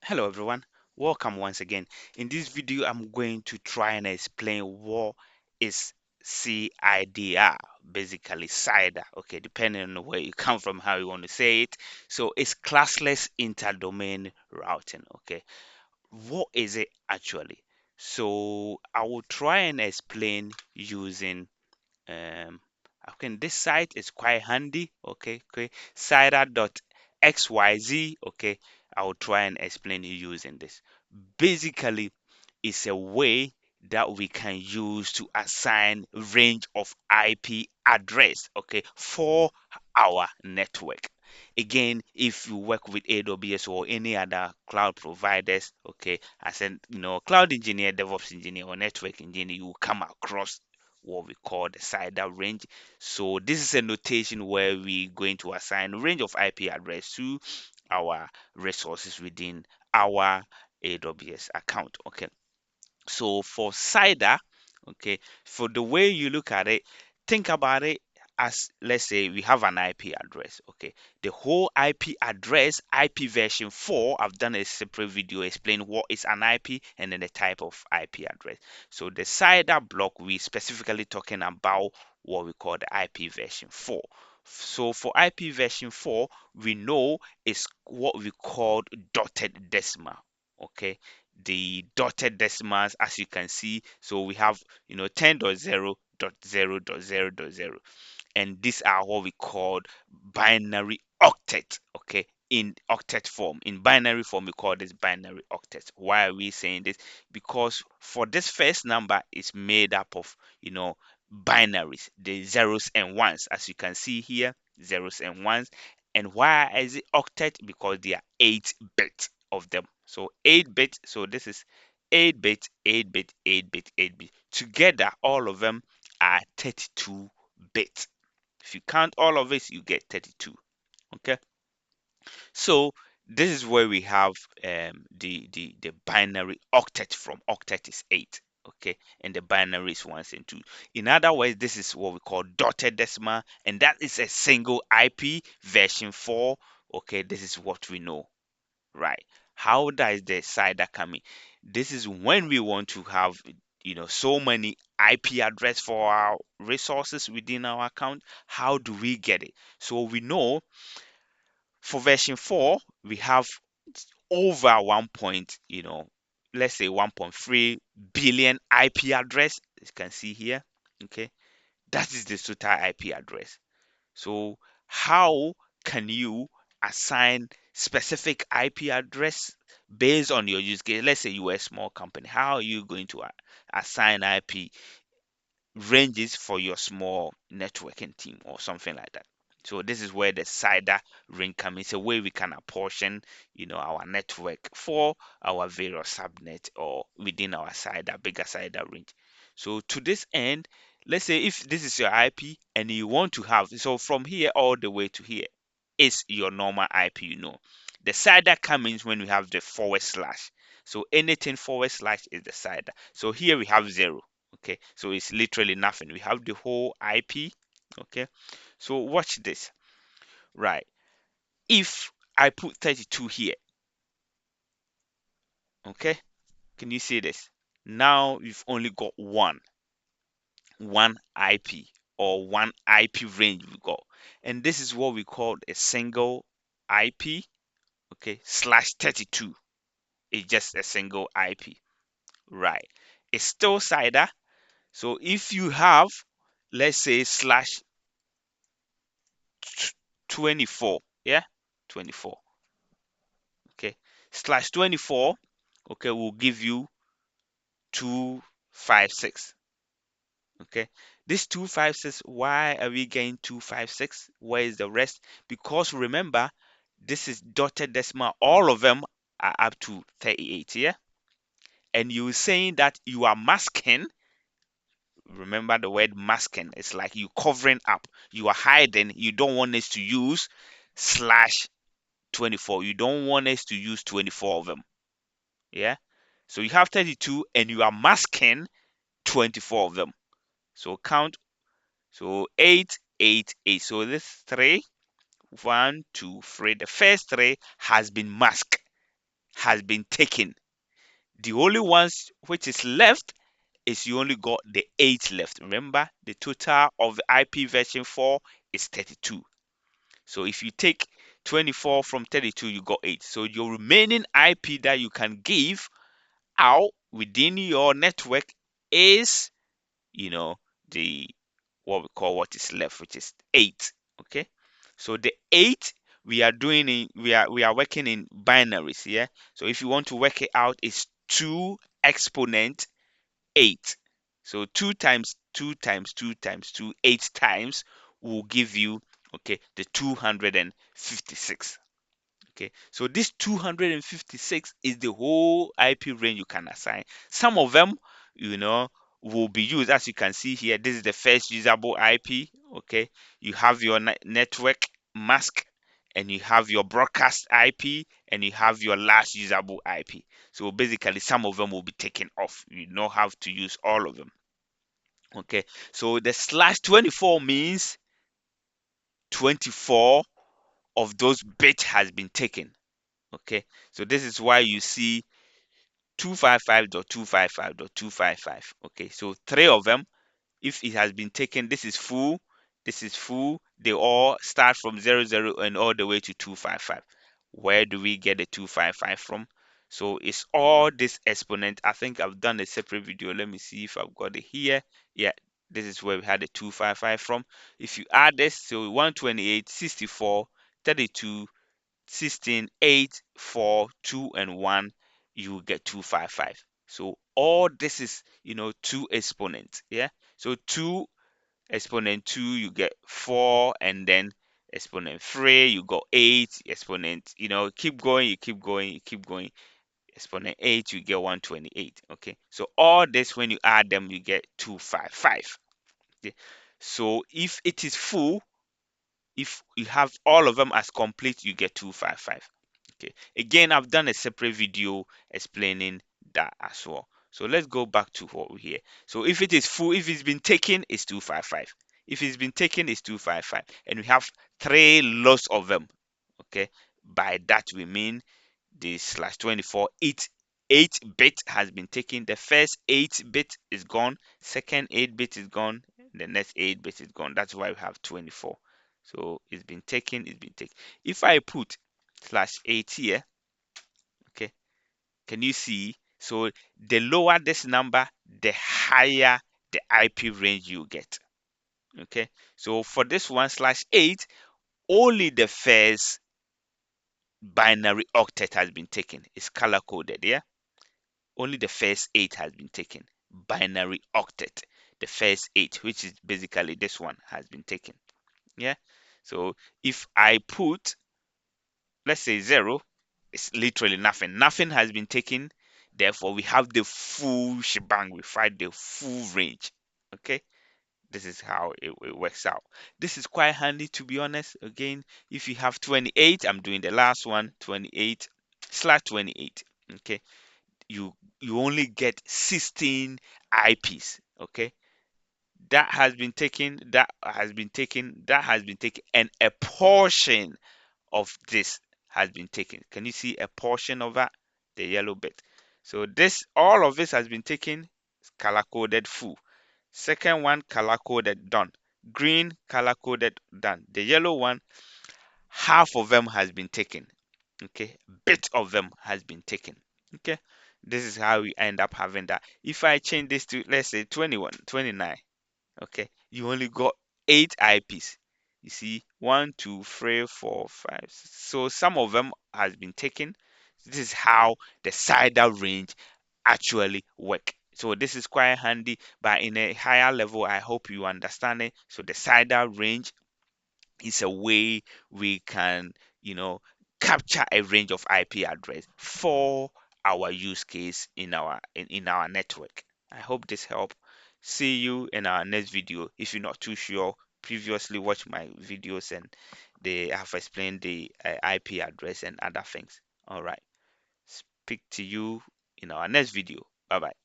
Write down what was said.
Hello everyone, welcome once again. In this video, I'm going to try and explain what is CIDR, basically CIDR, okay, depending on where you come from, how you want to say it. So it's classless inter-domain routing, okay. What is it actually? So I will try and explain using um okay, this site is quite handy, okay, cider.xyz, okay. I will try and explain you using this. Basically, it's a way that we can use to assign range of IP address, okay, for our network. Again, if you work with AWS or any other cloud providers, okay, as a cloud engineer, DevOps engineer, or network engineer, you will come across what we call the CIDR range. So this is a notation where we're going to assign range of IP address to our resources within our AWS account. Okay. So for CIDR, okay, for the way you look at it, think about it as, let's say we have an IP address, okay. The whole IP address, IP version 4, I've done a separate video explain what is an IP and then the type of IP address. So the CIDR block, we specifically talking about what we call the IP version 4. So for IP version 4, we know it's what we call dotted decimal, okay. The dotted decimals, as you can see, so we have 10.0.0.0.0, and these are what we call binary octet, okay. In octet form, in binary form, we call this binary octet. Why are we saying this? Because for this first number is made up of binaries, the zeros and ones, as you can see here, zeros and ones. And why is it octet? Because there are 8 bits of them. So 8 bit, so this is 8 bit, 8 bit, 8 bit, 8 bit. Together, all of them are 32 bit. If you count all of it, you get 32. Okay. So this is where we have the binary octet from. Octet is 8. Okay, and the binary is ones and two. In other words, this is what we call dotted decimal, and that is a single IP version 4. Okay, this is what we know. Right. How does the CIDR come in? This is when we want to have so many IP address for our resources within our account. How do we get it? So we know for version 4 we have over 1 point, let's say 1.3 billion IP address. As you can see here. Okay. That is the total IP address. So how can you assign specific IP address based on your use case? Let's say you are a small company. How are you going to assign IP ranges for your small networking team or something like that? So this is where the CIDR range comes. It's a way we can apportion, our network for our various subnet or within our CIDR, bigger CIDR range. So to this end, let's say if this is your IP and you want to have, so from here all the way to here is your normal IP, The CIDR comes when we have the forward slash. So anything forward slash is the CIDR. So here we have 0. Okay, so it's literally nothing. We have the whole IP. Okay, so watch this. Right, if I put 32 here, okay, can you see this? Now you've only got one IP or one IP range we got, and this is what we call a single IP. Okay, slash 32 is just a single IP. Right, it's still CIDR. So if you have, let's say, slash 24, yeah, 24, okay, slash 24, okay, will give you 256. Okay, this 256, why are we getting 256? Where is the rest? Because remember, this is dotted decimal, all of them are up to 38, yeah, and you're saying that you are masking. Remember the word masking, it's like you covering up, you are hiding, you don't want us to use slash 24, you don't want us to use 24 of them. Yeah, so you have 32 and you are masking 24 of them. So count. So 8, 8, 8. So this 3, 1, 2, 3. The first 3 has been masked. has been taken. The only ones which is left is you only got the 8 left. Remember, the total of the IP version 4 is 32. So if you take 24 from 32, you got 8. So your remaining IP that you can give out within your network is, you know, the what we call what is left, which is 8. Okay. So the 8 we are doing in we are working in binaries, yeah. So if you want to work it out, it's 2 exponent 8. So 2 times 2 times 2 times 2, 8 times will give you, okay, the 256. Okay, so this 256 is the whole IP range you can assign. Some of them, you know, will be used as you can see here. This is the first usable IP. Okay, you have your network mask, and you have your broadcast IP, and you have your last usable IP. So basically, some of them will be taken off. You don't have to use all of them. Okay, so the slash 24 means 24 of those bits has been taken. Okay, so this is why you see 255.255.255. Okay, so 3 of them, if it has been taken, this is full, this is full, they all start from 00 and all the way to 255. Where do we get the 255 from? So it's all this exponent. I think I've done a separate video. Let me see if I've got it here. Yeah, this is where we had the 255 from. If you add this, so 128, 64, 32, 16, 8, 4, 2, and 1, you will get 255. So all this is, 2 exponents. Yeah. So 2 exponent 2, you get 4, and then exponent 3, you got 8, exponent, keep going, you keep going, you keep going. Exponent 8, you get 128. Okay. So all this, when you add them, you get 255. Okay. So if it is full, if you have all of them as complete, you get 255. Okay, again, I've done a separate video explaining that as well. So let's go back to what we here. So if it is full, if it's been taken, it's 255. If it's been taken, it's 255, and we have 3 lots of them. Okay, by that we mean the slash 24, 8 bit has been taken. The first 8 bit is gone, second 8 bit is gone, the next 8 bit is gone. That's why we have 24. So it's been taken, it's been taken. If I put slash 8 here, okay, can you see? So the lower this number, the higher the IP range you get. Okay, so for this one slash 8, only the first binary octet has been taken. It's color coded, yeah. Only the first 8 has been taken. Binary octet, the first 8, which is basically this one, has been taken. Yeah. So if I put, let's say 0, it's literally nothing. Nothing has been taken. Therefore, we have the full shebang. We find the full range. Okay. This is how it works out. This is quite handy, to be honest. Again, if you have 28, I'm doing the last one, 28 slash 28. Okay, you only get 16 IPs. Okay, that has been taken, that has been taken, that has been taken, and a portion of this has been taken. Can you see a portion of that? The yellow bit. So this, all of this has been taken, color coded full. Second one, color coded done. Green, color coded done. The yellow one, half of them has been taken. Okay, bit of them has been taken. Okay, this is how we end up having that. If I change this to, let's say, 21, 29, okay, you only got 8 IPs. You see, 1, 2, 3, 4, 5, 6. So some of them has been taken. This is how the CIDR range actually work. So this is quite handy, but in a higher level, I hope you understand it. So the CIDR range is a way we can, you know, capture a range of IP address for our use case in our network. I hope this helped. See you in our next video. If you're not too sure, previously watch my videos, and they have explained the IP address and other things. All right. Speak to you in our next video. Bye bye.